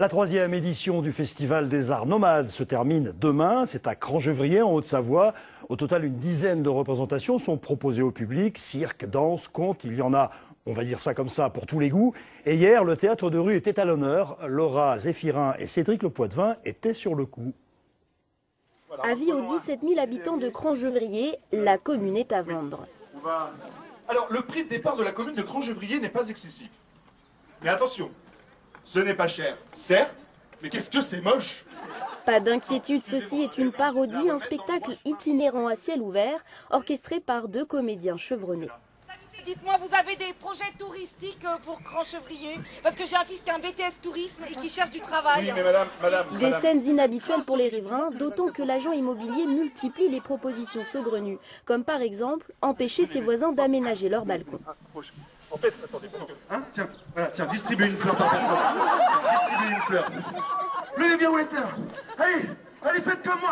La troisième édition du Festival des Arts Nomades se termine demain. C'est à Crangevrier, en Haute-Savoie. Au total, une dizaine de représentations sont proposées au public. Cirque, danse, conte, il y en a, on va dire ça comme ça, pour tous les goûts. Et hier, le théâtre de rue était à l'honneur. Laura Zéphirin et Cédric Le Poitvin étaient sur le coup. Avis aux 17 000 habitants de Crangevrier, la commune est à vendre. Alors, le prix de départ de la commune de Crangevrier n'est pas excessif. Mais attention, ce n'est pas cher, certes, mais qu'est-ce que c'est moche! Pas d'inquiétude, ceci est une parodie, un spectacle itinérant à ciel ouvert, orchestré par deux comédiens chevronnés. Dites-moi, vous avez des projets touristiques pour Crangevrier? Parce que j'ai un fils qui a un BTS tourisme et qui cherche du travail. Oui, mais madame... Des scènes inhabituelles pour les riverains, d'autant que l'agent immobilier multiplie les propositions saugrenues, comme par exemple empêcher ses voisins d'aménager leur balcon. En fait, attendez, hein, tiens, voilà, tiens, distribue une fleur par personne. Distribue une fleur. Levez bien où les fleurs. Allez, allez, faites comme moi,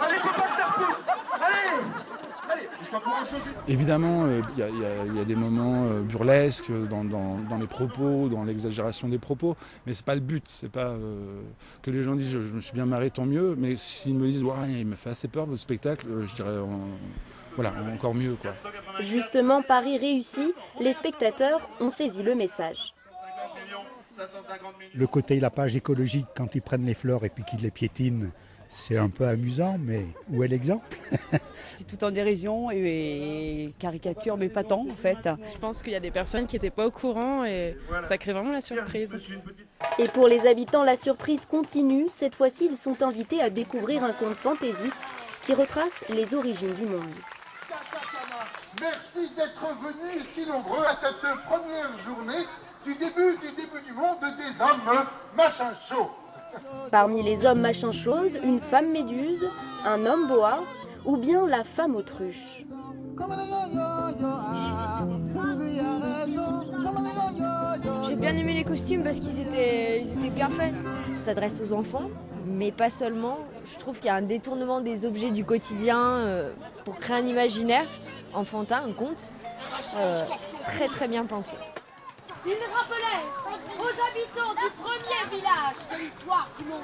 allez, faut pas que ça repousse. Allez, c'est encore une chose. Évidemment, il y a des moments burlesques dans les propos, dans l'exagération des propos, mais c'est pas le but. C'est pas que les gens disent je me suis bien marré, tant mieux. Mais s'ils me disent ouais, il me fait assez peur votre spectacle, je dirais voilà, encore mieux quoi. Justement, pari réussi, les spectateurs ont saisi le message. Le côté la page écologique quand ils prennent les fleurs et puis qu'ils les piétinent, c'est un peu amusant, mais où est l'exemple? C'est tout en dérision et caricature, mais pas tant en fait. Je pense qu'il y a des personnes qui n'étaient pas au courant et ça crée vraiment la surprise. Et pour les habitants, la surprise continue. Cette fois-ci, ils sont invités à découvrir un conte fantaisiste qui retrace les origines du monde. Merci d'être venus si nombreux à cette première journée du début du monde des hommes machin chose. Parmi les hommes machin chose, une femme méduse, un homme boa ou bien la femme autruche. J'ai bien aimé les costumes parce qu'ils étaient bien faits. Ça s'adresse aux enfants, mais pas seulement. Je trouve qu'il y a un détournement des objets du quotidien pour créer un imaginaire enfantin, un conte, très très bien pensé. Il rappelait aux habitants du premier village de l'histoire du monde.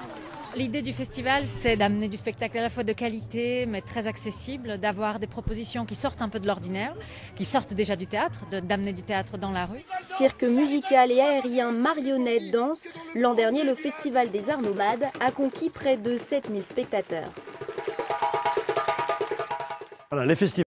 L'idée du festival, c'est d'amener du spectacle à la fois de qualité, mais très accessible, d'avoir des propositions qui sortent un peu de l'ordinaire, qui sortent déjà du théâtre, d'amener du théâtre dans la rue. Cirque musical et aérien, marionnettes, danse, l'an dernier, le Festival des Arts Nomades a conquis près de 7 000 spectateurs. Voilà, les festivals.